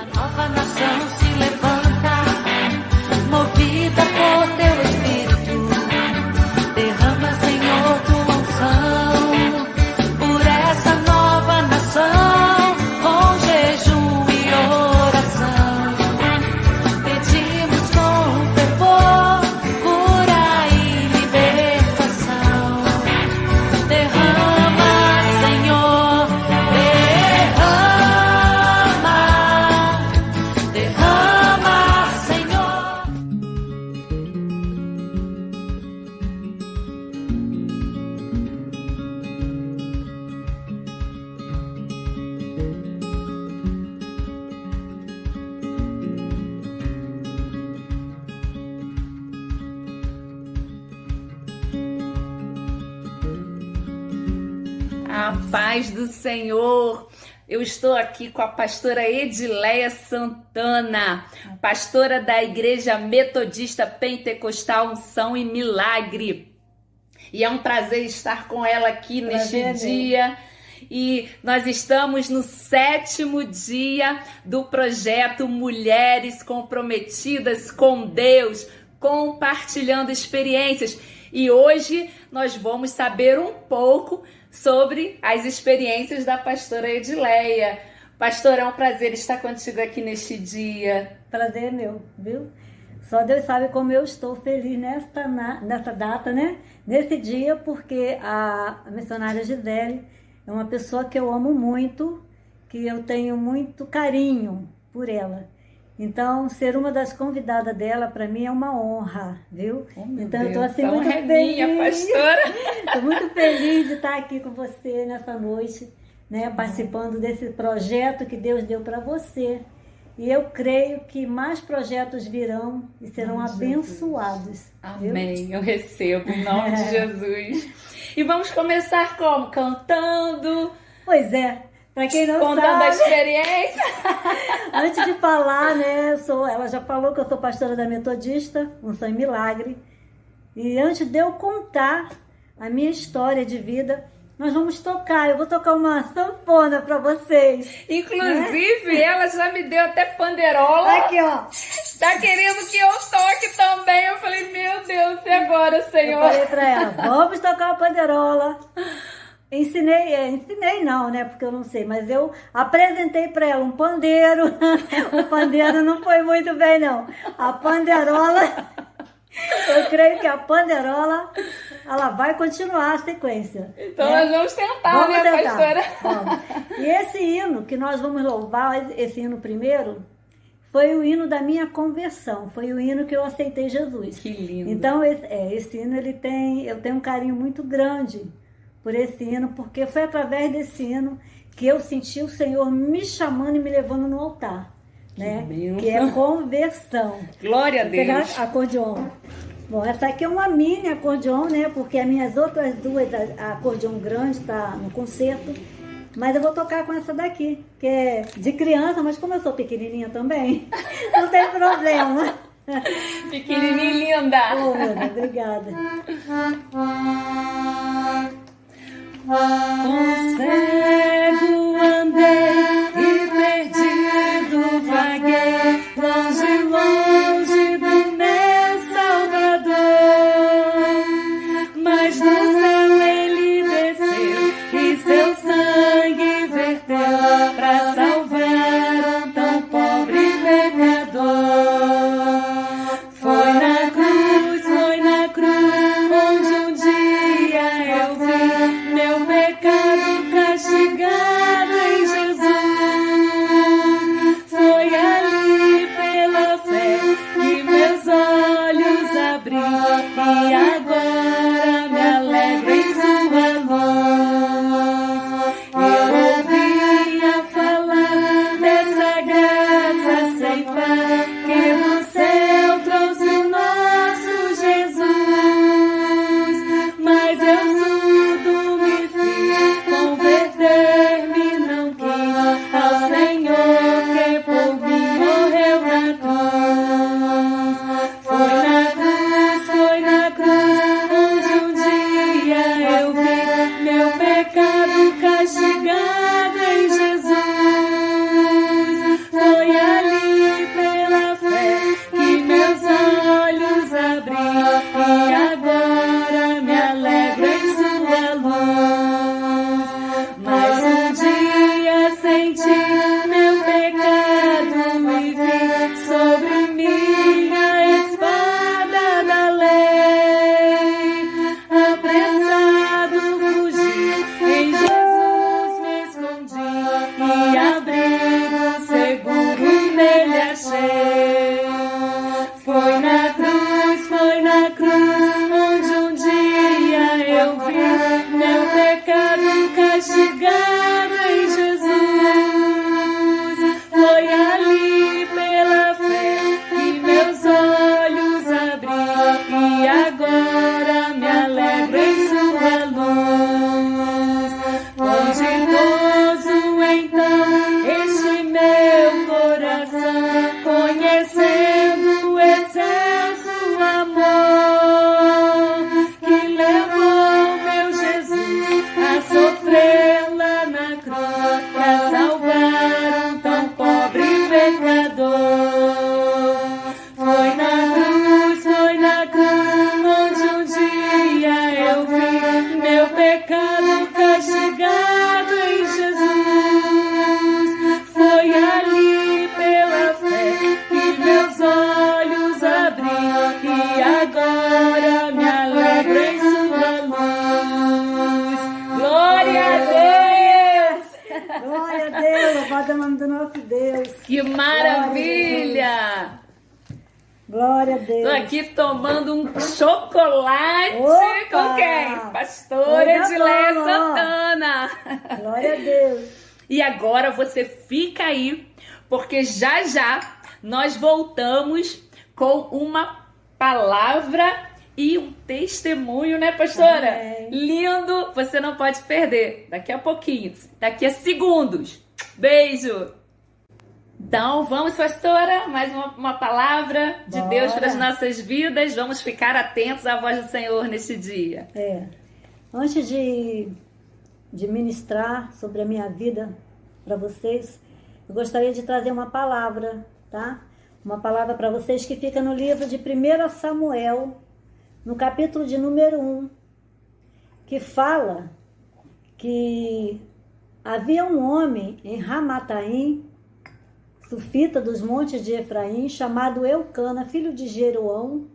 Uma nova nação se levanta, movida por teu espírito. Derrama, Senhor, tua unção por essa nova nação, com jejum e oração. Pedimos com fervor cura e libertação. Derrama, Senhor, derrama, Senhor. A paz do Senhor. Eu estou aqui com a pastora Edileia Santana, pastora da Igreja Metodista Pentecostal Unção e Milagre. E é um prazer estar com ela aqui neste dia. E nós estamos no 7º dia do projeto Mulheres Comprometidas com Deus, compartilhando experiências. E hoje nós vamos saber um pouco sobre as experiências da pastora Edileia. Pastora, é um prazer estar contigo aqui neste dia. Prazer é meu, viu? Só Deus sabe como eu estou feliz nessa data, né? Nesse dia, porque a missionária Gisele é uma pessoa que eu amo muito, que eu tenho muito carinho por ela. Então, ser uma das convidadas dela, para mim, é uma honra, viu? Então, eu estou assim muito feliz. Pastora. Estou muito feliz de estar aqui com você nessa noite, né? Participando desse projeto que Deus deu para você. E eu creio que mais projetos virão e serão abençoados. Amém. Viu? Eu recebo em nome de Jesus. E vamos começar como? Cantando. Pois é. Para quem não contando sabe, a experiência. Antes de falar, né, ela já falou que eu sou pastora da Metodista, Unção e Milagre. E antes de eu contar a minha história de vida, nós vamos tocar. Eu vou tocar uma sanfona para vocês. Inclusive, né? Ela já me deu até panderola. Aqui, ó. Tá querendo que eu toque também. Eu falei, meu Deus, e agora, Senhor? Eu falei para ela, vamos tocar a panderola. Ensinei não, né, porque eu não sei, mas eu apresentei para ela um pandeiro. O pandeiro não foi muito bem, não. A panderola, eu creio que a panderola, ela vai continuar a sequência. Então, né? nós vamos tentar, né, pastora? Vamos. E esse hino que nós vamos louvar, esse hino primeiro, foi o hino da minha conversão, foi o hino que eu aceitei Jesus. Que lindo. Então, esse hino, eu tenho um carinho muito grande por esse hino, porque foi através desse hino que eu senti o Senhor me chamando e me levando no altar, né? Que é conversão. Glória a Deus. Vou pegar acordeon. Bom, essa aqui é uma mini acordeon, né? Porque as minhas outras duas, a acordeon grande está no concerto, mas eu vou tocar com essa daqui, que é de criança, mas como eu sou pequenininha também, não tem problema. Pequenininha e linda. Oh, meu Deus, obrigada. Com cego andei e perdido vaguei, longe, longe do meu Salvador. Mas do céu ele desceu e seu sangue verteu pra salvar um tão pobre pecador. Foi na cruz, onde um dia eu vi meu pecado castigado. Que maravilha! Glória a Deus. Tô aqui tomando um chocolate. Opa! Com quem? Pastora Coisa Edileia boa. Santana. Glória a Deus. E agora você fica aí, porque já já nós voltamos com uma palavra e um testemunho, né, pastora? Amém. Lindo, você não pode perder. Daqui a pouquinho, daqui a segundos. Beijo! Então, vamos, pastora, mais uma palavra de Bora. Deus para as nossas vidas. Vamos ficar atentos à voz do Senhor neste dia. Antes de ministrar sobre a minha vida para vocês, eu gostaria de trazer uma palavra, tá? Uma palavra para vocês que fica no livro de 1 Samuel, no capítulo de número 1, que fala que havia um homem em Ramataim, sufita dos montes de Efraim, chamado Eucana, filho de Jeroão,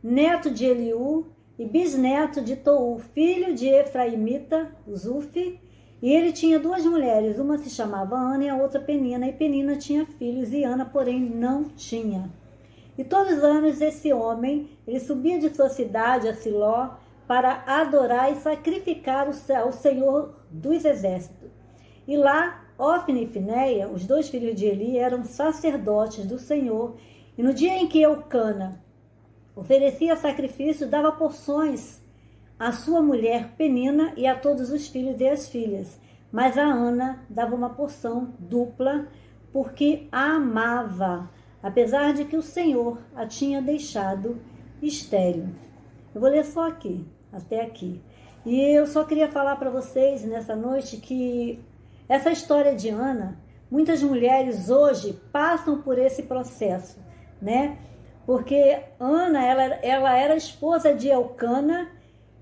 neto de Eliú e bisneto de Tou, filho de Efraimita, Zufi, e ele tinha duas mulheres, uma se chamava Ana e a outra Penina, e Penina tinha filhos e Ana, porém, não tinha. E todos os anos esse homem, ele subia de sua cidade a Siló para adorar e sacrificar ao Senhor dos Exércitos. E lá, Ofne e Finéia, os dois filhos de Eli, eram sacerdotes do Senhor, e no dia em que Eucana oferecia sacrifício, dava porções à sua mulher Penina e a todos os filhos e as filhas. Mas a Ana dava uma porção dupla, porque a amava, apesar de que o Senhor a tinha deixado estéril. Eu vou ler só aqui, até aqui. E eu só queria falar para vocês nessa noite que essa história de Ana, muitas mulheres hoje passam por esse processo, né? Porque Ana, ela era esposa de Eucana,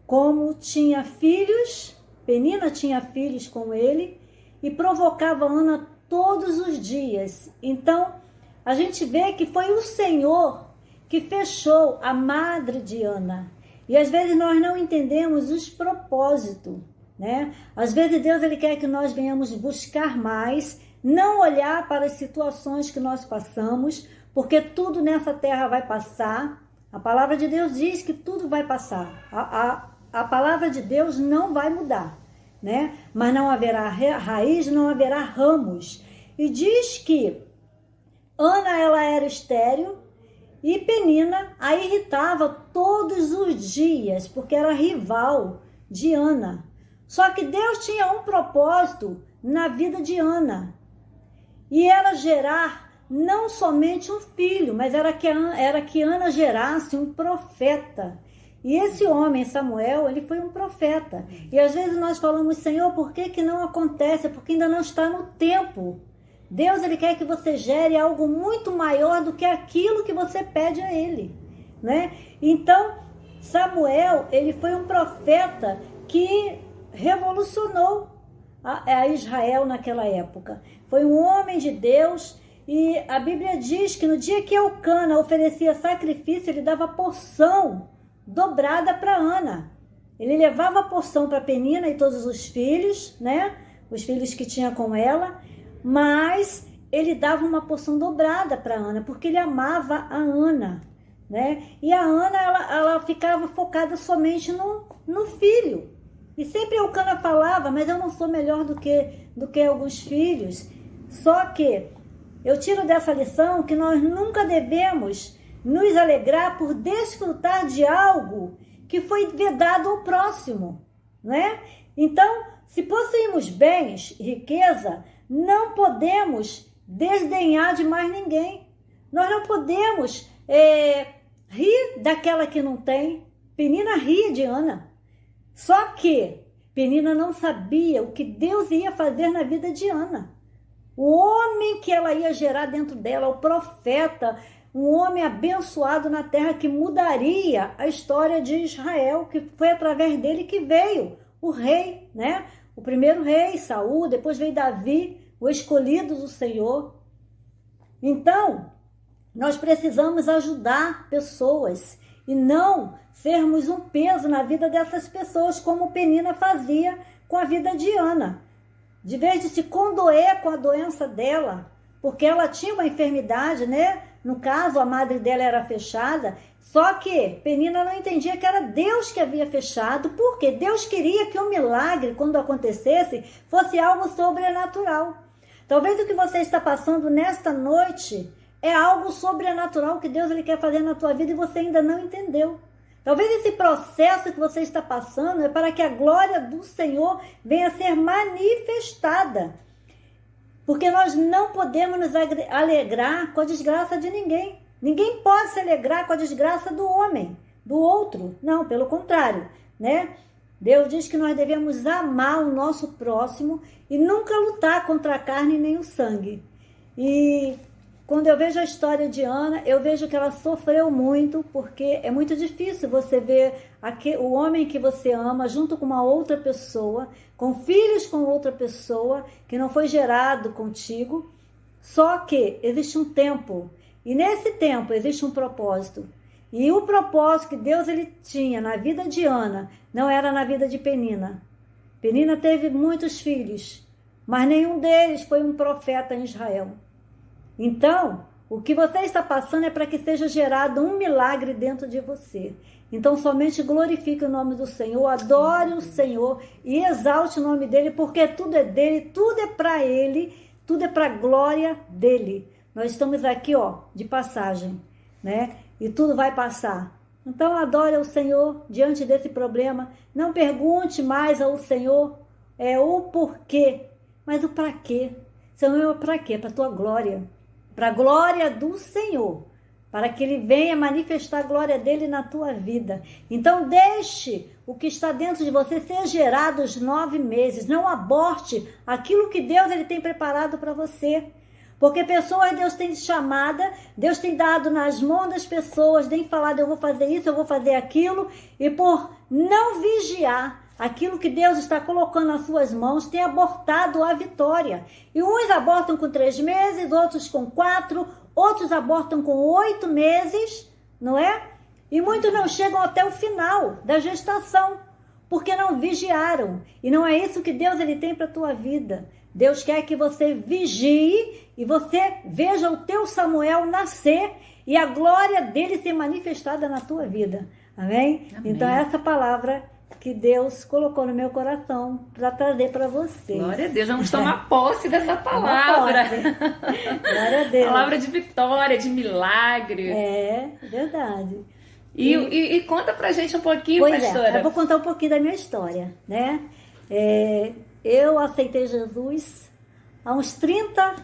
como tinha filhos, Penina tinha filhos com ele, e provocava Ana todos os dias. Então, a gente vê que foi o Senhor que fechou a madre de Ana. E às vezes nós não entendemos os propósitos, né? Às vezes Deus ele quer que nós venhamos buscar mais, não olhar para as situações que nós passamos, porque tudo nessa terra vai passar. A palavra de Deus diz que tudo vai passar. A palavra de Deus não vai mudar, né? Mas não haverá raiz, não haverá ramos. E diz que Ana ela era estéril e Penina a irritava todos os dias, porque era rival de Ana. Só que Deus tinha um propósito na vida de Ana. E era gerar não somente um filho, mas era que Ana gerasse um profeta. E esse homem, Samuel, ele foi um profeta. E às vezes nós falamos, Senhor, por que não acontece? Porque ainda não está no tempo. Deus, ele quer que você gere algo muito maior do que aquilo que você pede a ele, né? Então, Samuel, ele foi um profeta que revolucionou a Israel naquela época. Foi um homem de Deus e a Bíblia diz que no dia que Eucana oferecia sacrifício, ele dava porção dobrada para Ana. Ele levava a porção para Penina e todos os filhos, né? Os filhos que tinha com ela, mas ele dava uma porção dobrada para Ana, porque ele amava a Ana, né? E a Ana, ela ficava focada somente no filho. E sempre Eucana falava, mas eu não sou melhor do que alguns filhos. Só que eu tiro dessa lição que nós nunca devemos nos alegrar por desfrutar de algo que foi vedado ao próximo, né? Então, se possuímos bens, riqueza, não podemos desdenhar de mais ninguém. Nós não podemos rir daquela que não tem. Penina ria de Ana. Só que Penina não sabia o que Deus ia fazer na vida de Ana. O homem que ela ia gerar dentro dela, o profeta, um homem abençoado na terra que mudaria a história de Israel, que foi através dele que veio o rei, né? O primeiro rei, Saul, depois veio Davi, o escolhido do Senhor. Então, nós precisamos ajudar pessoas e não sermos um peso na vida dessas pessoas, como Penina fazia com a vida de Ana. De vez de se condoer com a doença dela, porque ela tinha uma enfermidade, né? No caso, a madre dela era fechada, só que Penina não entendia que era Deus que havia fechado, porque Deus queria que o milagre, quando acontecesse, fosse algo sobrenatural. Talvez o que você está passando nesta noite é algo sobrenatural que Deus ele quer fazer na tua vida e você ainda não entendeu. Talvez esse processo que você está passando é para que a glória do Senhor venha a ser manifestada. Porque nós não podemos nos alegrar com a desgraça de ninguém. Ninguém pode se alegrar com a desgraça do homem, do outro. Não, pelo contrário, né? Deus diz que nós devemos amar o nosso próximo e nunca lutar contra a carne nem o sangue. E quando eu vejo a história de Ana, eu vejo que ela sofreu muito, porque é muito difícil você ver o homem que você ama junto com uma outra pessoa, com filhos com outra pessoa, que não foi gerado contigo. Só que existe um tempo, e nesse tempo existe um propósito. E o propósito que Deus ele tinha na vida de Ana, não era na vida de Penina. Penina teve muitos filhos, mas nenhum deles foi um profeta em Israel. Então, o que você está passando é para que seja gerado um milagre dentro de você. Então, somente glorifique o nome do Senhor, adore o Senhor e exalte o nome dEle, porque tudo é dEle, tudo é para Ele, tudo é para a glória dEle. Nós estamos aqui, ó, de passagem, né? E tudo vai passar. Então, adore o Senhor diante desse problema. Não pergunte mais ao Senhor o porquê, mas o para quê. Senhor, para quê? Para a tua glória. Para a glória do Senhor, para que Ele venha manifestar a glória dEle na tua vida. Então deixe o que está dentro de você ser gerado os 9 meses, não aborte aquilo que Deus ele tem preparado para você. Porque pessoas Deus tem chamada, Deus tem dado nas mãos das pessoas, tem falado eu vou fazer isso, eu vou fazer aquilo, e por não vigiar aquilo que Deus está colocando nas suas mãos, tem abortado a vitória. E uns abortam com 3 meses, outros com 4, outros abortam com 8 meses, não é? E muitos não chegam até o final da gestação, porque não vigiaram. E não é isso que Deus ele tem para a tua vida. Deus quer que você vigie e você veja o teu Samuel nascer e a glória dele ser manifestada na tua vida. Amém? Amém. Então essa palavra que Deus colocou no meu coração para trazer para você. Glória a Deus, vamos tomar posse dessa palavra. Glória a Deus. Palavra de vitória, de milagre. É, verdade. E conta pra gente um pouquinho, Pois pastora. eu vou contar um pouquinho da minha história, né? Eu aceitei Jesus há uns 30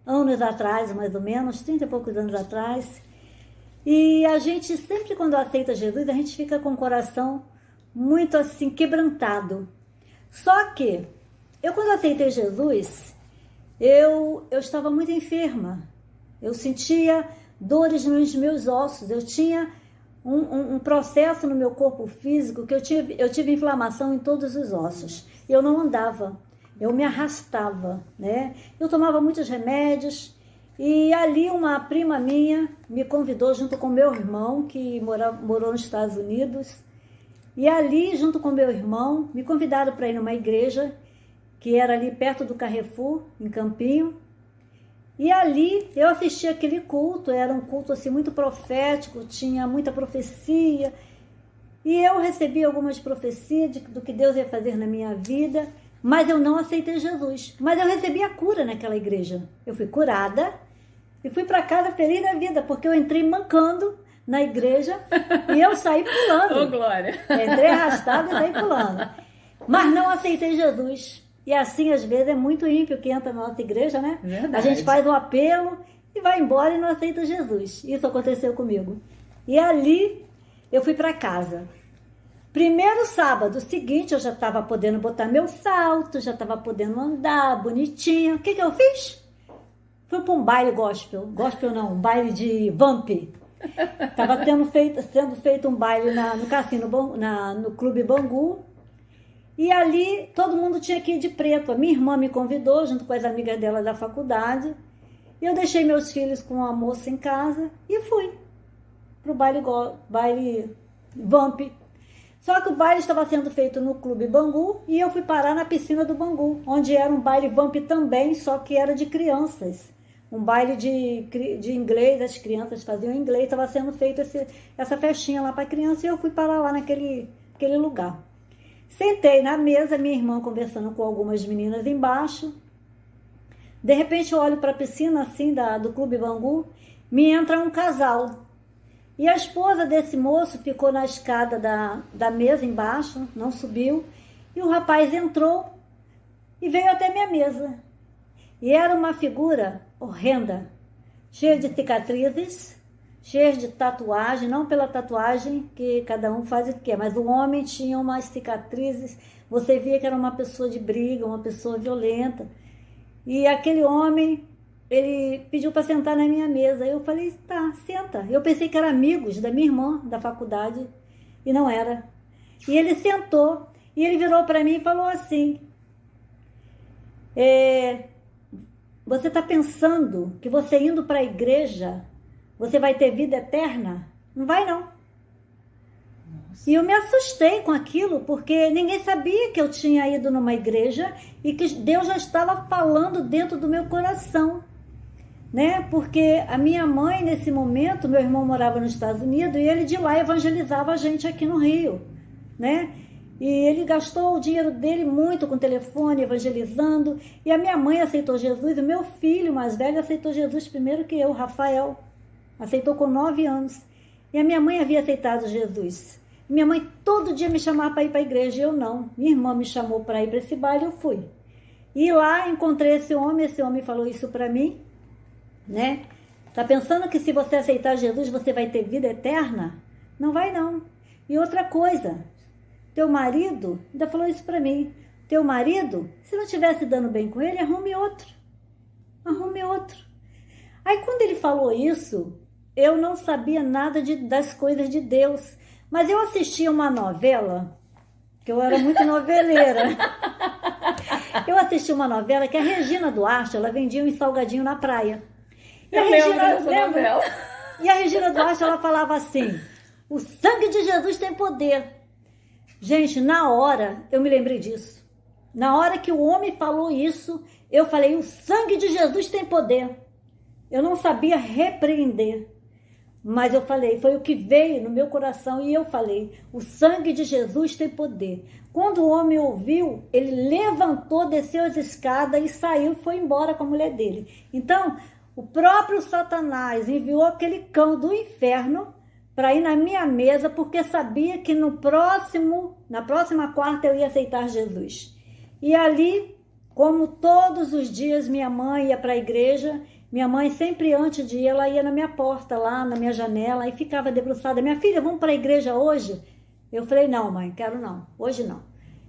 anos atrás, mais ou menos, 30 e poucos anos atrás. E a gente sempre, quando aceita Jesus, a gente fica com o coração muito assim, quebrantado. Só que, eu quando aceitei Jesus, eu estava muito enferma. Eu sentia dores nos meus ossos. Eu tinha um processo no meu corpo físico que eu tive inflamação em todos os ossos. Eu não andava, eu me arrastava, né? Eu tomava muitos remédios. E ali uma prima minha me convidou junto com meu irmão, que morou nos Estados Unidos. E ali, junto com meu irmão, me convidaram para ir numa igreja, que era ali perto do Carrefour, em Campinho. E ali eu assisti aquele culto, era um culto assim muito profético, tinha muita profecia. E eu recebi algumas profecias do que Deus ia fazer na minha vida, mas eu não aceitei Jesus. Mas eu recebi a cura naquela igreja. Eu fui curada e fui para casa feliz da vida, porque eu entrei mancando na igreja e eu saí pulando. Ô, glória! Entrei arrastada e saí pulando. Mas não aceitei Jesus. E assim, às vezes, é muito ímpio que entra na nossa igreja, né? Verdade. A gente faz um apelo e vai embora e não aceita Jesus. Isso aconteceu comigo. E ali, eu fui para casa. Primeiro sábado seguinte, eu já estava podendo botar meu salto, já estava podendo andar bonitinha. O que eu fiz? Fui para um baile gospel. Gospel não, um baile de vamp. Estava sendo feito um baile no cassino, no Clube Bangu. E ali todo mundo tinha que ir de preto. A minha irmã me convidou, junto com as amigas dela da faculdade. E eu deixei meus filhos com a moça em casa e fui para o baile vamp. Só que o baile estava sendo feito no Clube Bangu e eu fui parar na piscina do Bangu, onde era um baile vamp também, só que era de crianças. um baile de inglês, as crianças faziam inglês, estava sendo feita essa festinha lá para criança e eu fui parar lá naquele lugar. Sentei na mesa, minha irmã conversando com algumas meninas embaixo. De repente eu olho para a piscina assim do Clube Bangu, me entra um casal. E a esposa desse moço ficou na escada da mesa embaixo, não subiu. E o rapaz entrou e veio até minha mesa. E era uma figura horrenda, cheia de cicatrizes, cheia de tatuagem, não pela tatuagem que cada um faz o que quer, mas o homem tinha umas cicatrizes, você via que era uma pessoa de briga, uma pessoa violenta. E aquele homem, ele pediu para sentar na minha mesa. Eu falei, tá, senta. Eu pensei que eram amigos da minha irmã, da faculdade, e não era. E ele sentou, e ele virou para mim e falou assim, você está pensando que você indo para a igreja, você vai ter vida eterna? Não vai, não. Nossa. E eu me assustei com aquilo, porque ninguém sabia que eu tinha ido numa igreja e que Deus já estava falando dentro do meu coração, né? Porque a minha mãe, nesse momento, meu irmão morava nos Estados Unidos e ele de lá evangelizava a gente aqui no Rio, né? E ele gastou o dinheiro dele muito com telefone, evangelizando. E a minha mãe aceitou Jesus, e o meu filho mais velho aceitou Jesus primeiro que eu, Rafael. Aceitou com 9 anos. E a minha mãe havia aceitado Jesus. Minha mãe todo dia me chamava para ir para a igreja, eu não. Minha irmã me chamou para ir para esse baile, eu fui. E lá encontrei esse homem falou isso para mim, né? Tá pensando que se você aceitar Jesus, você vai ter vida eterna? Não vai, não. E outra coisa, teu marido, ainda falou isso para mim, teu marido, se não estivesse dando bem com ele, arrume outro. Arrume outro. Aí quando ele falou isso, eu não sabia nada das coisas de Deus, mas eu assistia uma novela, que eu era muito noveleira. Eu assisti uma novela que a Regina Duarte, ela vendia um salgadinho na praia. E a Regina Duarte, ela falava assim, o sangue de Jesus tem poder. Gente, na hora, eu me lembrei disso. Na hora que o homem falou isso, eu falei, o sangue de Jesus tem poder. Eu não sabia repreender, mas eu falei, foi o que veio no meu coração e eu falei, o sangue de Jesus tem poder. Quando o homem ouviu, ele levantou, desceu as escadas e saiu, foi embora com a mulher dele. Então, o próprio Satanás enviou aquele cão do inferno para ir na minha mesa, porque sabia que na próxima quarta eu ia aceitar Jesus. E ali, como todos os dias minha mãe ia para a igreja, minha mãe sempre antes de ir, ela ia na minha porta, lá na minha janela, e ficava debruçada, minha filha, vamos para a igreja hoje? Eu falei, não mãe, quero não, hoje não.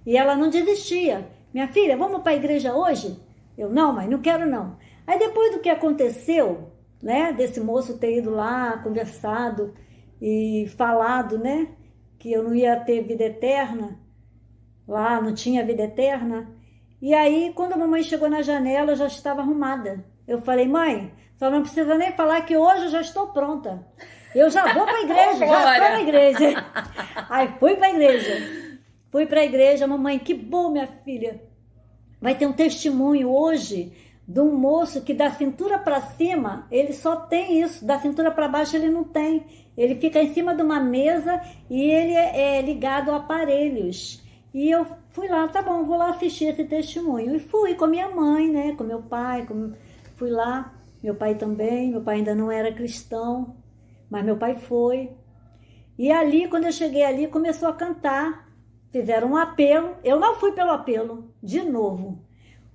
E ela não desistia, minha filha, vamos para a igreja hoje? Eu, não mãe, não quero não. Aí depois do que aconteceu, né, desse moço ter ido lá, conversado, e falado, né, que eu não ia ter vida eterna, lá não tinha vida eterna. E aí, quando a mamãe chegou na janela, eu já estava arrumada. Eu falei, mãe, só não precisa nem falar que hoje eu já estou pronta. Eu já vou para a igreja, já estou na igreja. Aí fui para a igreja. Fui para a igreja, mamãe, que bom, minha filha. Vai ter um testemunho hoje de um moço que da cintura para cima, ele só tem isso, da cintura para baixo ele não tem. Ele fica em cima de uma mesa e ele é ligado a aparelhos. E eu fui lá, tá bom, vou lá assistir esse testemunho. E fui com a minha mãe, né, com meu pai, fui lá, meu pai também, meu pai ainda não era cristão, mas meu pai foi. E ali, quando eu cheguei ali, começou a cantar, fizeram um apelo, eu não fui pelo apelo, de novo.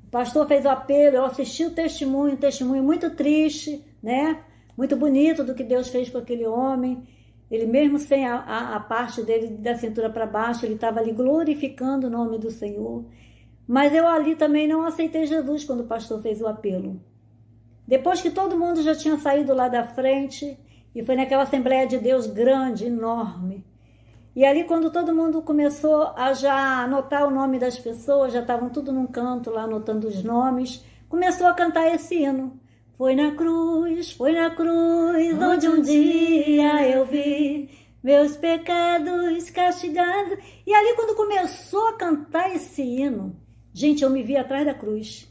O pastor fez o apelo, eu assisti o testemunho, um testemunho muito triste, né? Muito bonito do que Deus fez com aquele homem. Ele mesmo sem a parte dele da cintura para baixo, ele estava ali glorificando o nome do Senhor. Mas eu ali também não aceitei Jesus quando o pastor fez o apelo. Depois que todo mundo já tinha saído lá da frente, e foi naquela Assembleia de Deus grande, enorme. E ali quando todo mundo começou a já anotar o nome das pessoas, já estavam tudo num canto lá anotando os nomes, começou a cantar esse hino. Foi na cruz, onde um dia eu vi meus pecados castigados. E ali quando começou a cantar esse hino, gente, eu me vi atrás da cruz.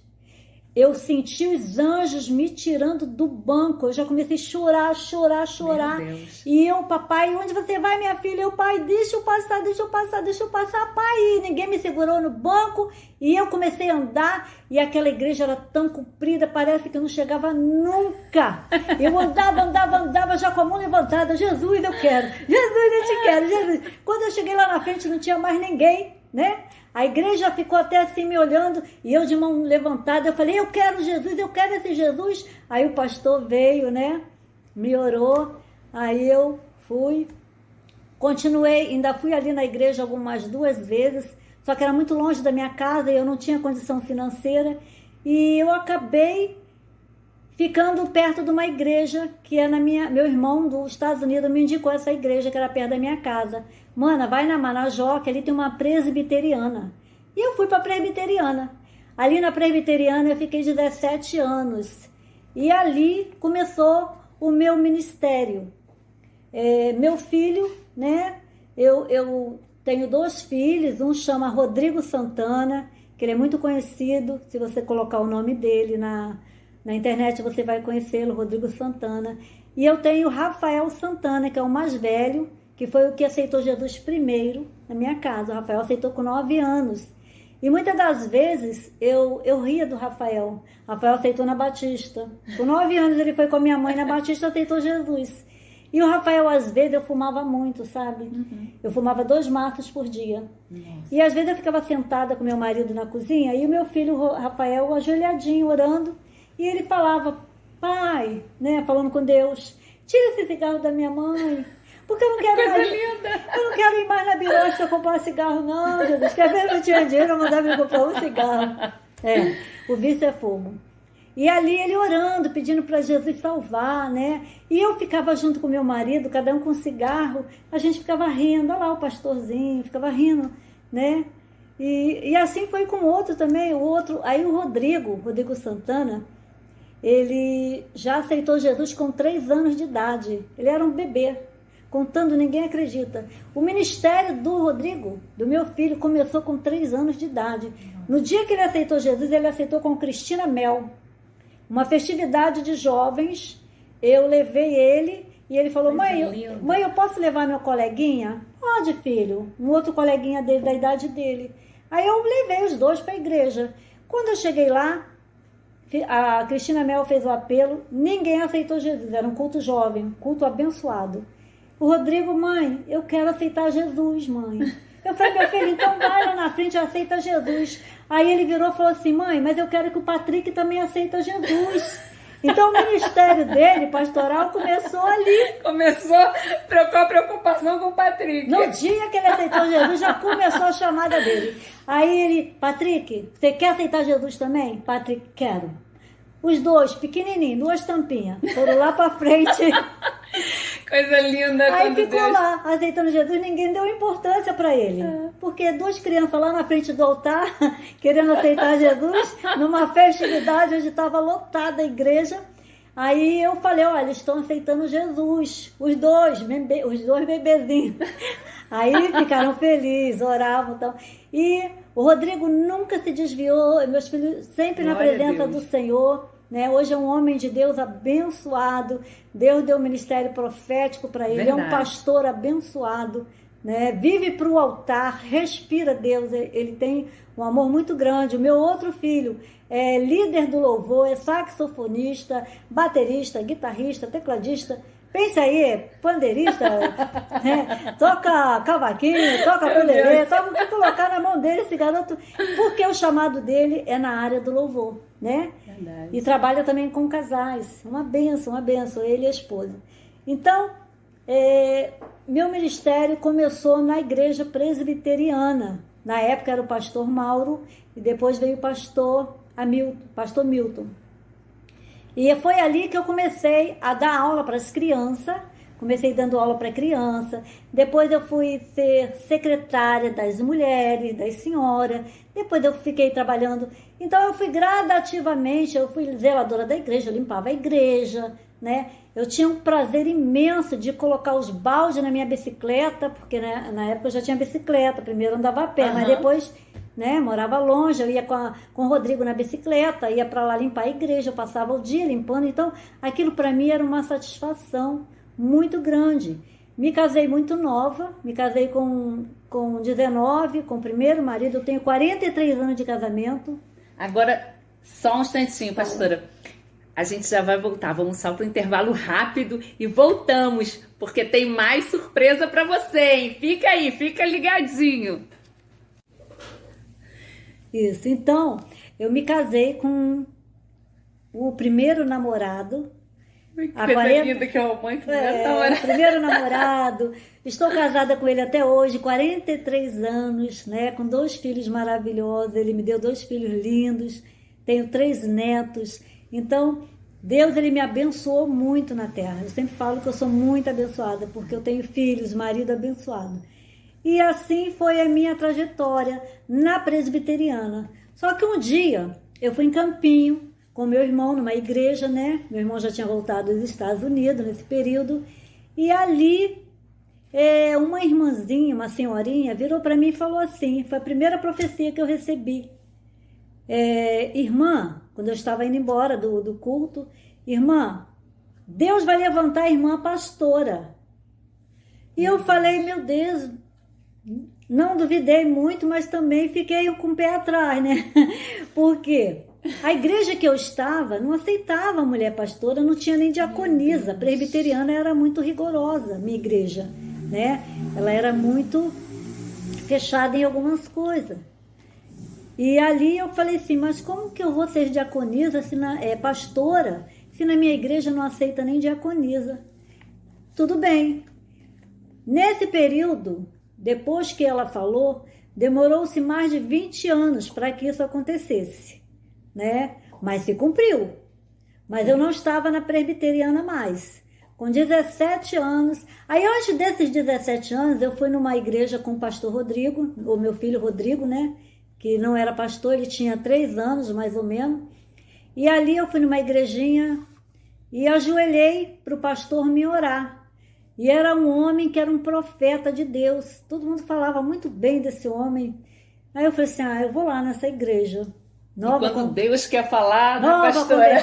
eu senti os anjos me tirando do banco. Eu já comecei a chorar, chorar, chorar. Meu Deus. E eu, papai, onde você vai, minha filha? Eu, pai, deixa eu passar, deixa eu passar, deixa eu passar, pai. E ninguém me segurou no banco. E eu comecei a andar. E aquela igreja era tão comprida, parece que eu não chegava nunca. Eu andava, já com a mão levantada. Jesus, eu quero. Jesus, eu te quero. Jesus. Quando eu cheguei lá na frente, não tinha mais ninguém, né? A igreja ficou até assim me olhando e eu de mão levantada, eu falei, eu quero Jesus, eu quero esse Jesus. Aí o pastor veio, né, me orou, aí eu fui, continuei, ainda fui ali na igreja algumas 2 vezes, só que era muito longe da minha casa e eu não tinha condição financeira e eu acabei ficando perto de uma igreja que é meu irmão dos Estados Unidos me indicou essa igreja que era perto da minha casa. Mana, vai na Marajó, que ali tem uma presbiteriana. E eu fui para a presbiteriana. Ali na presbiteriana eu fiquei 17 anos. E ali começou o meu ministério. Meu filho, né? Eu tenho 2 filhos, um chama Rodrigo Santana, que ele é muito conhecido, se você colocar o nome dele na internet você vai conhecê-lo, Rodrigo Santana. E eu tenho Rafael Santana, que é o mais velho, que foi o que aceitou Jesus primeiro na minha casa. O Rafael aceitou com 9 anos. E muitas das vezes eu ria do Rafael. Rafael aceitou na Batista. Com 9 anos ele foi com a minha mãe na Batista e aceitou Jesus. E o Rafael, às vezes, eu fumava muito, sabe? Uhum. Eu fumava 2 maços por dia. Nossa. E às vezes eu ficava sentada com meu marido na cozinha e o meu filho Rafael ajoelhadinho, orando. E ele falava, pai, né, falando com Deus, tira esse cigarro da minha mãe. Porque eu não quero mais. Eu não quero ir mais na Biroche para comprar cigarro, não, Jesus. Quer ver que eu tinha dinheiro, eu mandava ele comprar um cigarro. O vício é fogo. E ali ele orando, pedindo para Jesus salvar, né? E eu ficava junto com meu marido, cada um com um cigarro, a gente ficava rindo, olha lá o pastorzinho, ficava rindo, né? E assim foi com o outro também, aí o Rodrigo Santana, ele já aceitou Jesus com 3 anos de idade, ele era um bebê. Contando, ninguém acredita. O ministério do Rodrigo, do meu filho, começou com 3 anos de idade. No dia que ele aceitou Jesus, ele aceitou com Cristina Mel. Uma festividade de jovens, eu levei ele e ele falou, mãe, eu posso levar meu coleguinha? Pode, filho. Um outro coleguinha dele, da idade dele. Aí eu levei os 2 para a igreja. Quando eu cheguei lá, a Cristina Mel fez o apelo, ninguém aceitou Jesus, era um culto jovem, um culto abençoado. O Rodrigo, mãe, eu quero aceitar Jesus, mãe. Eu falei, meu filho, então vai lá na frente e aceita Jesus. Aí ele virou e falou assim, mãe, mas eu quero que o Patrick também aceita Jesus. Então o ministério dele, pastoral, começou ali. Começou com a preocupação com o Patrick. No dia que ele aceitou Jesus, já começou a chamada dele. Aí ele, Patrick, você quer aceitar Jesus também? Patrick, quero. Os 2, pequenininhos, 2 tampinhas, foram lá pra frente. Coisa linda. Aí ficou lá, aceitando Jesus, ninguém deu importância para ele. Porque 2 crianças lá na frente do altar, querendo aceitar Jesus, numa festividade onde estava lotada a igreja. Aí eu falei, olha, eles estão aceitando Jesus, os 2 bebezinhos. Aí ficaram felizes, oravam e tal. E o Rodrigo nunca se desviou, meus filhos sempre na presença do Senhor. Né? Hoje é um homem de Deus abençoado, Deus deu um ministério profético para ele, é um pastor abençoado, né? Vive para o altar, respira Deus, ele tem um amor muito grande. O meu outro filho é líder do louvor, é saxofonista, baterista, guitarrista, tecladista, pensa aí, pandeirista, né? Toca cavaquinho, toca pandeireta, só porque colocar na mão dele esse garoto, porque o chamado dele é na área do louvor, né? Verdade. E trabalha também com casais, uma bênção, ele e a esposa. Então, meu ministério começou na igreja presbiteriana, na época era o pastor Mauro, e depois veio o pastor Milton. E foi ali que eu comecei a dar aula para as crianças, comecei dando aula para criança, depois eu fui ser secretária das mulheres, das senhoras, depois eu fiquei trabalhando, então eu fui gradativamente, eu fui zeladora da igreja, eu limpava a igreja, né? Eu tinha um prazer imenso de colocar os baldes na minha bicicleta, porque né, na época eu já tinha bicicleta, primeiro andava a pé, mas depois né? Morava longe, eu ia com o Rodrigo na bicicleta, ia para lá limpar a igreja, eu passava o dia limpando, então aquilo para mim era uma satisfação muito grande. Me casei muito nova, me casei com 19, com o primeiro marido, eu tenho 43 anos de casamento. Agora, só um instantinho, pastora. A gente já vai voltar, vamos só para o intervalo rápido e voltamos, porque tem mais surpresa para você, hein? Fica aí, fica ligadinho. Isso, então, eu me casei com o primeiro namorado. Percebida que é a mãe primeiro namorado. Estou casada com ele até hoje, 43 anos, né? Com 2 filhos maravilhosos. Ele me deu 2 filhos lindos. Tenho 3 netos. Então, Deus, ele me abençoou muito na terra. Eu sempre falo que eu sou muito abençoada, porque eu tenho filhos, marido abençoado. E assim foi a minha trajetória na presbiteriana. Só que um dia, eu fui em Campinho, com meu irmão numa igreja, né? Meu irmão já tinha voltado dos Estados Unidos nesse período. E ali, uma irmãzinha, uma senhorinha, virou para mim e falou assim, foi a primeira profecia que eu recebi. Irmã, quando eu estava indo embora do culto, irmã, Deus vai levantar a irmã pastora. E eu falei, meu Deus, não duvidei muito, mas também fiquei com o pé atrás, né? Por quê? A igreja que eu estava não aceitava a mulher pastora, não tinha nem diaconisa. A presbiteriana era muito rigorosa, minha igreja, né? Ela era muito fechada em algumas coisas. E ali eu falei assim, mas como que eu vou ser diaconisa, pastora, se na minha igreja não aceita nem diaconisa? Tudo bem. Nesse período, depois que ela falou, demorou-se mais de 20 anos para que isso acontecesse, né? Mas se cumpriu. Mas eu não estava na presbiteriana mais. Com 17 anos, aí antes desses 17 anos, eu fui numa igreja com o pastor Rodrigo, o meu filho Rodrigo, né? Que não era pastor, ele tinha 3 anos, mais ou menos. E ali eu fui numa igrejinha e ajoelhei para o pastor me orar. E era um homem que era um profeta de Deus. Todo mundo falava muito bem desse homem. Aí eu falei assim, eu vou lá nessa igreja. Deus quer falar, né, nova pastora?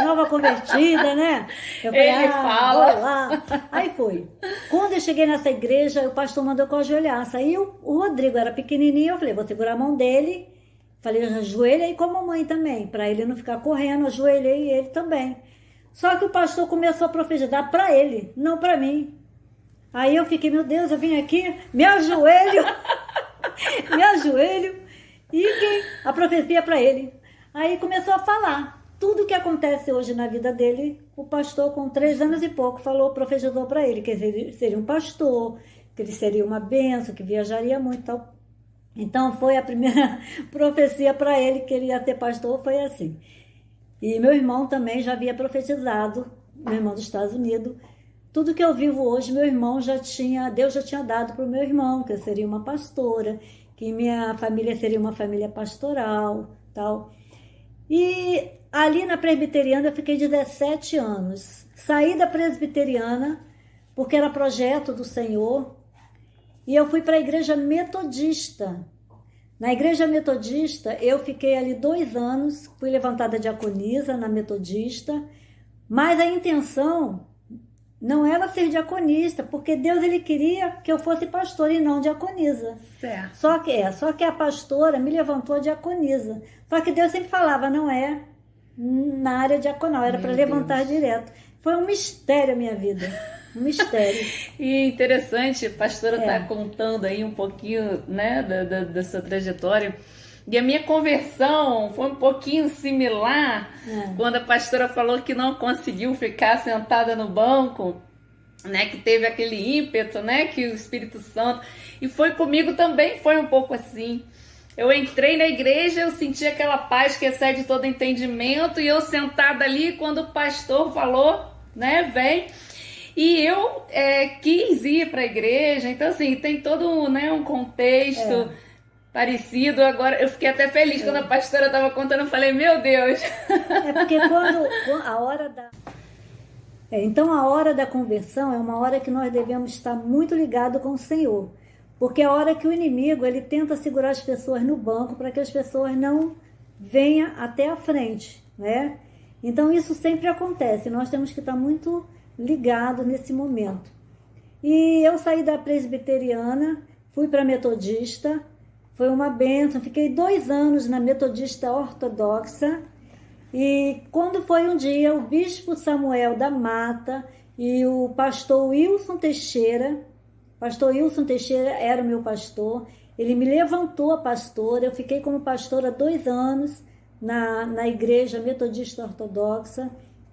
Nova convertida, né? Eu falei, Ele fala. Vou lá. Aí foi. Quando eu cheguei nessa igreja, o pastor mandou que eu ajoelhasse. Aí o Rodrigo era pequenininho, eu falei, vou segurar a mão dele. Falei, ajoelhei com a mamãe também, para ele não ficar correndo, ajoelhei ele também. Só que o pastor começou a profetizar para ele, não para mim. Aí eu fiquei, meu Deus, eu vim aqui, me ajoelho, e a profecia para ele. Aí começou a falar. Tudo que acontece hoje na vida dele, o pastor com 3 anos e pouco profetizou para ele, que ele seria um pastor, que ele seria uma bênção, que viajaria muito e tal. Então foi a primeira profecia para ele, que ele ia ser pastor, foi assim. E meu irmão também já havia profetizado, meu irmão dos Estados Unidos. Tudo que eu vivo hoje, Deus já tinha dado para o meu irmão, que eu seria uma pastora, que minha família seria uma família pastoral, tal. E ali na presbiteriana eu fiquei 17 anos. Saí da presbiteriana, porque era projeto do Senhor, e eu fui para a igreja metodista. Na igreja metodista, eu fiquei ali 2 anos, fui levantada diaconisa na metodista, mas a intenção não era ser diaconista, porque Deus ele queria que eu fosse pastora e não diaconisa. Certo. Só que a pastora me levantou diaconisa. Só que Deus sempre falava, não é na área diaconal, era para levantar direto. Foi um mistério a minha vida. Um mistério. E interessante, a pastora está contando aí um pouquinho, né, da sua trajetória. E a minha conversão foi um pouquinho similar quando a pastora falou que não conseguiu ficar sentada no banco, né, que teve aquele ímpeto, né, que o Espírito Santo... E foi comigo também, foi um pouco assim. Eu entrei na igreja, eu senti aquela paz que excede todo entendimento, e eu sentada ali, quando o pastor falou, né, vem... E eu quis ir para a igreja, então assim, tem todo um contexto parecido. Agora, eu fiquei até feliz quando a pastora estava contando, eu falei, meu Deus! Porque quando a hora da... Então a hora da conversão é uma hora que nós devemos estar muito ligados com o Senhor. Porque é a hora que o inimigo ele tenta segurar as pessoas no banco para que as pessoas não venham até a frente, né? Então isso sempre acontece, nós temos que estar muito ligados nesse momento. E eu saí da presbiteriana, fui para a metodista, foi uma bênção, fiquei 2 anos na metodista ortodoxa, e quando foi um dia, o bispo Samuel da Mata e o pastor Wilson Teixeira era o meu pastor, ele me levantou a pastora, eu fiquei como pastora 2 anos na igreja metodista ortodoxa,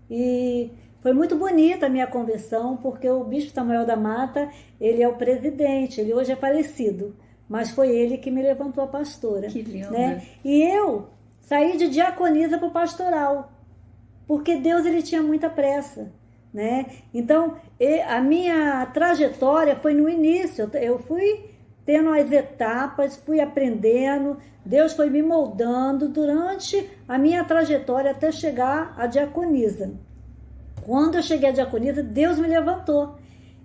e foi muito bonita a minha conversão, porque o bispo Samuel da Mata, ele é o presidente, ele hoje é falecido, mas foi ele que me levantou a pastora. Que lindo. Né? E eu saí de diaconisa para o pastoral, porque Deus ele tinha muita pressa. Né? Então, a minha trajetória foi no início, eu fui tendo as etapas, fui aprendendo, Deus foi me moldando durante a minha trajetória até chegar à diaconisa. Quando eu cheguei à diaconisa, Deus me levantou.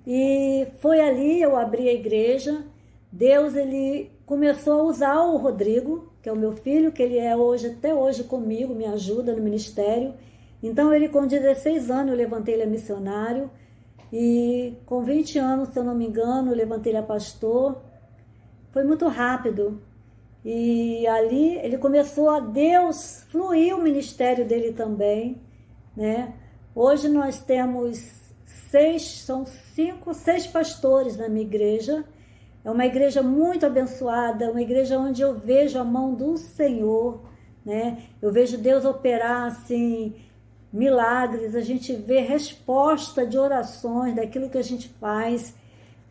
E foi ali, eu abri a igreja, Deus ele começou a usar o Rodrigo, que é o meu filho, que ele é até hoje comigo, me ajuda no ministério. Então ele com 16 anos eu levantei ele a missionário, e com 20 anos, se eu não me engano, eu levantei ele a pastor. Foi muito rápido. E ali ele começou a Deus fluir o ministério dele também, né? Hoje nós temos 6 pastores na minha igreja. É uma igreja muito abençoada, uma igreja onde eu vejo a mão do Senhor, né? Eu vejo Deus operar assim milagres, a gente vê resposta de orações daquilo que a gente faz,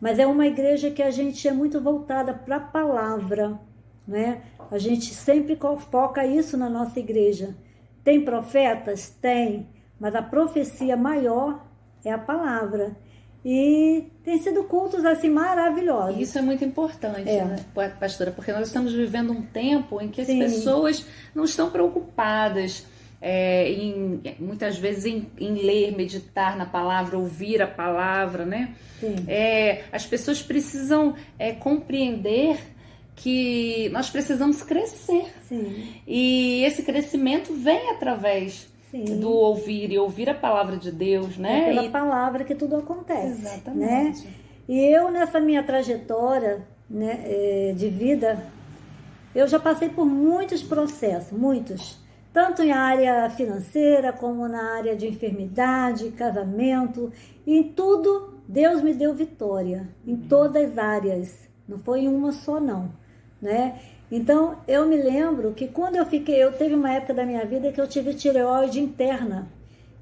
mas é uma igreja que a gente é muito voltada para a palavra, né? A gente sempre foca isso na nossa igreja. Tem profetas? Tem, mas a profecia maior é a palavra. E tem sido cultos assim maravilhosos. Isso é muito importante, né, pastora? Porque nós estamos vivendo um tempo em que as Sim. pessoas não estão preocupadas muitas vezes em ler, meditar na palavra, ouvir a palavra, né? Sim. As pessoas precisam compreender que nós precisamos crescer. Sim. E esse crescimento vem através Sim. do ouvir e ouvir a palavra de Deus, né? É pela E- palavra que tudo acontece. Exatamente. Né? E eu, nessa minha trajetória, né, de vida, eu já passei por muitos processos, muitos. Tanto em área financeira, como na área de enfermidade, casamento. E em tudo, Deus me deu vitória. Em todas as áreas. Não foi em uma só, não. Né? Então, eu me lembro que quando eu teve uma época da minha vida que eu tive tireoide interna.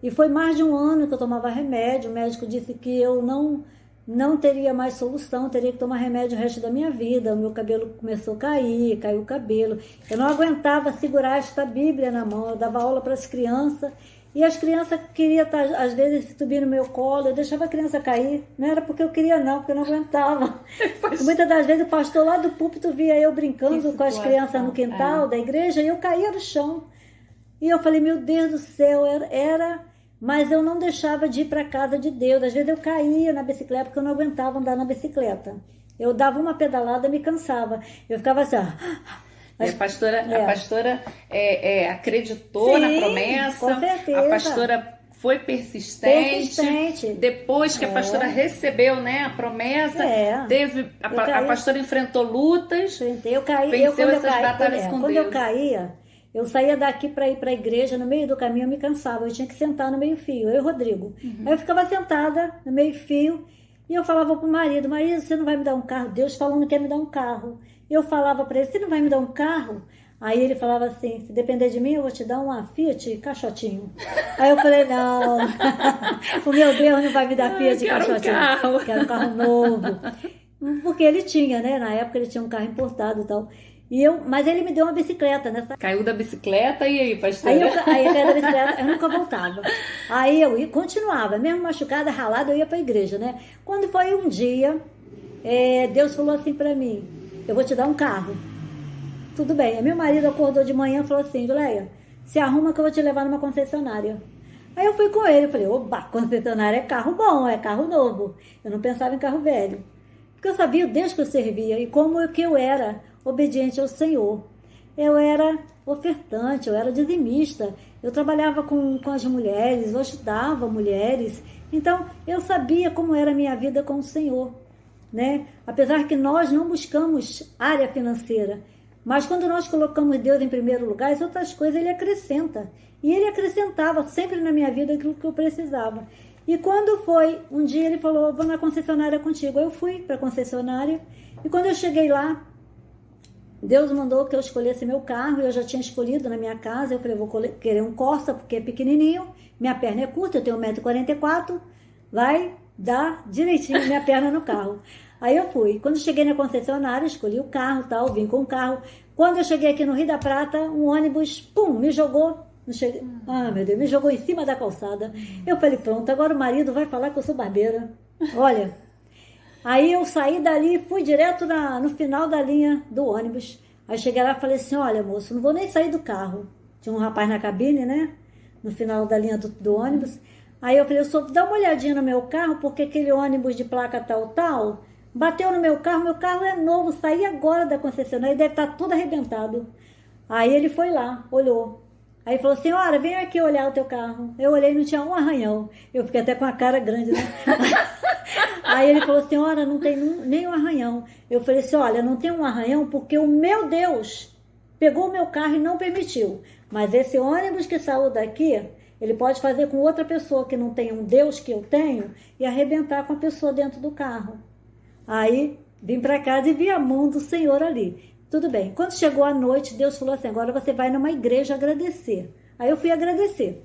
E foi mais de 1 ano que eu tomava remédio. O médico disse que eu não teria mais solução, teria que tomar remédio o resto da minha vida. O meu cabelo começou a cair, caiu o cabelo. Eu não aguentava segurar esta Bíblia na mão. Eu dava aula para as crianças. E as crianças queriam estar, às vezes, subir no meu colo. Eu deixava a criança cair. Não era porque eu queria, não, porque eu não aguentava. Muitas das vezes o pastor lá do púlpito via eu brincando com as crianças no quintal da igreja e eu caía no chão. E eu falei, meu Deus do céu, mas eu não deixava de ir para a casa de Deus. Às vezes eu caía na bicicleta porque eu não aguentava andar na bicicleta. Eu dava uma pedalada e me cansava. Eu ficava assim, ó. E a pastora acreditou Sim, na promessa, com certeza. a pastora foi persistente. Depois que a É. pastora recebeu, né, a promessa, a pastora enfrentou lutas, Eu caí, venceu essas batalhas com quando Deus. eu caía, eu saía daqui para ir para a igreja, no meio do caminho eu me cansava, eu tinha que sentar no meio-fio, eu e o Rodrigo. Aí eu ficava sentada no meio-fio e eu falava pro marido, você não vai me dar um carro? Deus falando que quer me dar um carro. E eu falava para ele, você não vai me dar um carro? Aí ele falava assim, se depender de mim, eu vou te dar uma Fiat caixotinho. Aí eu falei, não, o meu Deus não vai me dar Fiat caixotinho. Quero um carro novo. Porque ele tinha, né? Na época ele tinha um carro importado e tal. Mas ele me deu uma bicicleta, né? Caiu da bicicleta e aí, pastora? Aí eu caí da bicicleta, eu nunca voltava. Aí eu continuava, mesmo machucada, ralada, eu ia para a igreja, né? Quando foi um dia, Deus falou assim para mim, eu vou te dar um carro. Tudo bem. Aí meu marido acordou de manhã e falou assim, Juleia, se arruma que eu vou te levar numa concessionária. Aí eu fui com ele, eu falei, oba, concessionária é carro bom, é carro novo. Eu não pensava em carro velho. Porque eu sabia o Deus que eu servia e como que eu era obediente ao Senhor. Eu era ofertante, eu era dizimista, eu trabalhava com as mulheres, eu ajudava mulheres. Então, eu sabia como era a minha vida com o Senhor, né? Apesar que nós não buscamos área financeira, mas quando nós colocamos Deus em primeiro lugar, as outras coisas Ele acrescenta. E Ele acrescentava sempre na minha vida aquilo que eu precisava. E quando foi, um dia Ele falou, vou na concessionária contigo. Eu fui para a concessionária e quando eu cheguei lá, Deus mandou que eu escolhesse meu carro, eu já tinha escolhido na minha casa, eu falei, vou querer um Corsa, porque é pequenininho, minha perna é curta, eu tenho 1,44 m, vai dar direitinho minha perna no carro. Aí eu fui, quando cheguei na concessionária, escolhi o carro, tal, vim com o carro. Quando eu cheguei aqui no Rio da Prata, um ônibus, pum, me jogou, meu Deus, me jogou em cima da calçada. Eu falei, pronto, agora o marido vai falar que eu sou barbeira. Olha... Aí eu saí dali e fui direto no final da linha do ônibus. Aí cheguei lá e falei assim, olha moço, não vou nem sair do carro. Tinha um rapaz na cabine, né? No final da linha do ônibus. Aí eu falei, só dá uma olhadinha no meu carro, porque aquele ônibus de placa tal, bateu no meu carro é novo, saí agora da concessionária, deve estar tudo arrebentado. Aí ele foi lá, olhou. Aí falou, senhora, vem aqui olhar o teu carro. Eu olhei e não tinha um arranhão. Eu fiquei até com a cara grande, né? Aí ele falou, senhora, não tem nem um arranhão. Eu falei assim, olha, não tem um arranhão porque o meu Deus pegou o meu carro e não permitiu. Mas esse ônibus que saiu daqui, ele pode fazer com outra pessoa que não tem um Deus que eu tenho e arrebentar com a pessoa dentro do carro. Aí vim para casa e vi a mão do Senhor ali. Tudo bem. Quando chegou a noite, Deus falou assim, agora você vai numa igreja agradecer. Aí eu fui agradecer.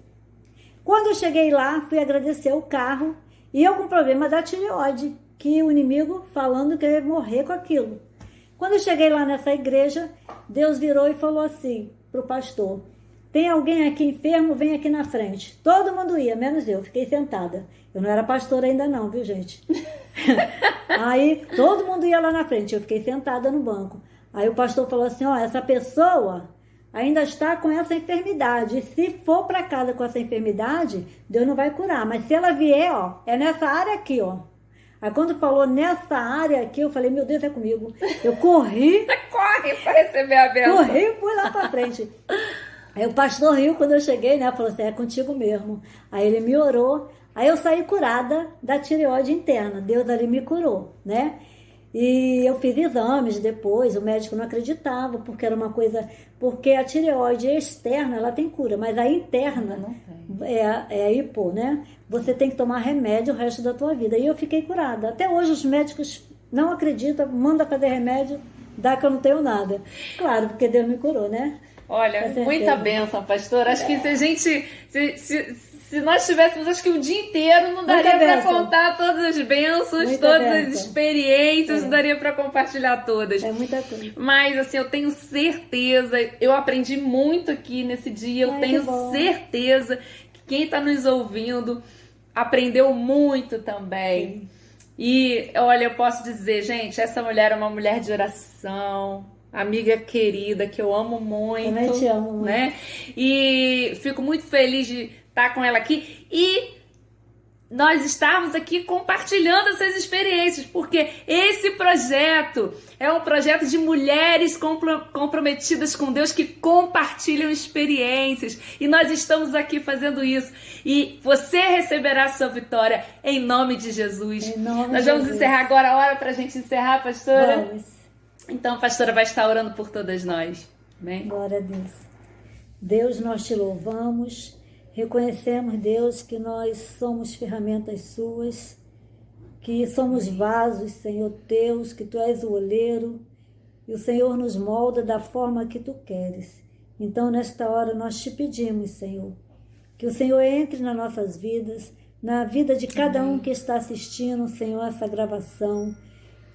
Quando eu cheguei lá, fui agradecer o carro e eu com problema da tireoide, que o inimigo falando que eu ia morrer com aquilo. Quando eu cheguei lá nessa igreja, Deus virou e falou assim pro pastor, tem alguém aqui enfermo, vem aqui na frente. Todo mundo ia, menos eu, fiquei sentada. Eu não era pastora ainda não, viu gente? Aí todo mundo ia lá na frente, eu fiquei sentada no banco. Aí o pastor falou assim, ó, essa pessoa ainda está com essa enfermidade. E se for para casa com essa enfermidade, Deus não vai curar. Mas se ela vier, ó, é nessa área aqui, ó. Aí quando falou nessa área aqui, eu falei, meu Deus, é comigo. Eu corri. Corre para receber a bênção. Corri e fui lá para frente. Aí o pastor riu quando eu cheguei, né? Falou assim, é contigo mesmo. Aí ele me orou. Aí eu saí curada da tireoide interna. Deus ali me curou, né? E eu fiz exames depois, o médico não acreditava, porque era uma coisa... Porque a tireoide externa, ela tem cura, mas a interna é a hipo, né? Você tem que tomar remédio o resto da tua vida. E eu fiquei curada. Até hoje os médicos não acreditam, mandam fazer remédio, dá que eu não tenho nada. Claro, porque Deus me curou, né? Olha, muita bênção, pastor. Acho que se a gente... Se nós tivéssemos, acho que o dia inteiro não daria para contar todas as bênçãos, todas as experiências, não daria para compartilhar todas. É muita coisa. Mas, assim, eu tenho certeza, eu aprendi muito aqui nesse dia, eu tenho certeza que quem está nos ouvindo aprendeu muito também. Sim. E, olha, eu posso dizer, gente, essa mulher é uma mulher de oração, amiga querida, que eu amo muito. Eu também te amo muito. Né? E fico muito feliz de estar com ela aqui e nós estarmos aqui compartilhando essas experiências, porque esse projeto é um projeto de mulheres comprometidas com Deus que compartilham experiências e nós estamos aqui fazendo isso e você receberá a sua vitória em nome de Jesus. Em nome nós de vamos Jesus. encerrar agora a hora para a gente encerrar, pastora? Vamos. Então a pastora vai estar orando por todas nós. Amém? Glória a Deus. Deus, nós te louvamos. Reconhecemos, Deus, que nós somos ferramentas suas, que somos vasos, Senhor, teus, que tu és o oleiro e o Senhor nos molda da forma que tu queres. Então, nesta hora, nós te pedimos, Senhor, que o Senhor entre nas nossas vidas, na vida de cada um que está assistindo, Senhor, essa gravação,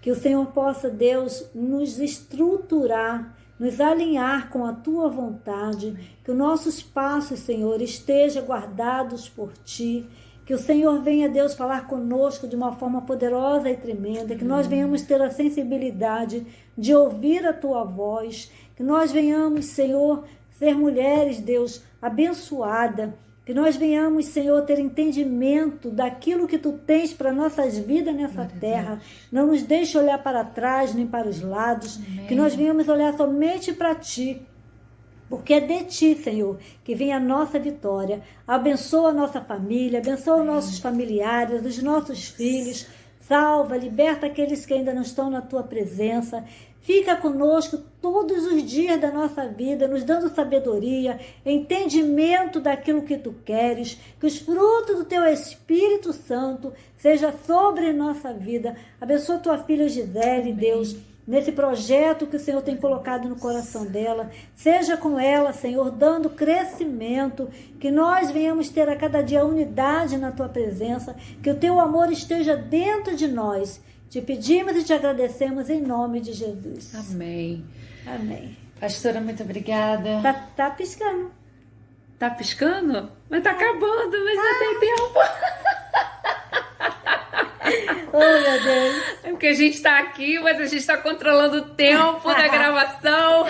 que o Senhor possa, Deus, nos estruturar, nos alinhar com a tua vontade, que os nossos passos, Senhor, estejam guardados por ti, que o Senhor venha, Deus, falar conosco de uma forma poderosa e tremenda, que nós venhamos ter a sensibilidade de ouvir a tua voz, que nós venhamos, Senhor, ser mulheres, Deus, abençoada, Que nós venhamos, Senhor, ter entendimento daquilo que Tu tens para nossas vidas nessa terra. Não nos deixe olhar para trás nem para os lados. Amém. Que nós venhamos olhar somente para Ti. Porque é de Ti, Senhor, que vem a nossa vitória. Abençoa a nossa família, abençoa os nossos familiares, os nossos filhos. Salva, liberta aqueles que ainda não estão na Tua presença. Fica conosco todos os dias da nossa vida, nos dando sabedoria, entendimento daquilo que Tu queres, que os frutos do Teu Espírito Santo seja sobre nossa vida. Abençoa Tua filha Gisele, Deus, nesse projeto que o Senhor tem colocado no coração dela. Seja com ela, Senhor, dando crescimento, que nós venhamos ter a cada dia unidade na Tua presença, que o Teu amor esteja dentro de nós. Te pedimos e te agradecemos em nome de Jesus. Amém. Amém. Pastora, muito obrigada. Tá piscando. Tá piscando? Mas tá acabando, mas já tem tempo. Oh, meu Deus. É porque a gente tá aqui, mas a gente tá controlando o tempo da gravação.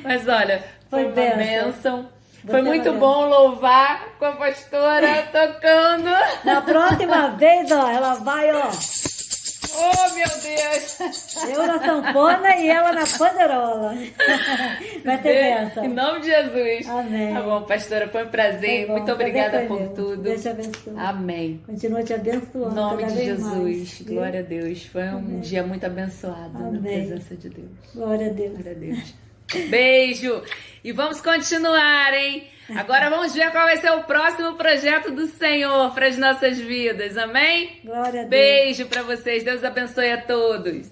Mas olha, foi uma bênção. Foi muito bom louvar com a pastora tocando. Na próxima vez, ó, ela vai, ó. Oh, meu Deus! Eu na sanfona e ela na panderola. Vai ter bênção. Em nome de Jesus. Amém. Tá bom, pastora, foi um prazer. Tá bom, muito obrigada prazer por foi meu. tudo. Deus te abençoe. Amém. Continua te abençoando. Em nome cada de vez Jesus. mais, viu? Glória a Deus. Foi um Amém. dia muito abençoado na Amém. presença de Deus. Glória a Deus. Glória a Deus. Beijo! E vamos continuar, hein? Agora vamos ver qual vai ser o próximo projeto do Senhor para as nossas vidas, amém? Glória a Deus. Beijo para vocês, Deus abençoe a todos.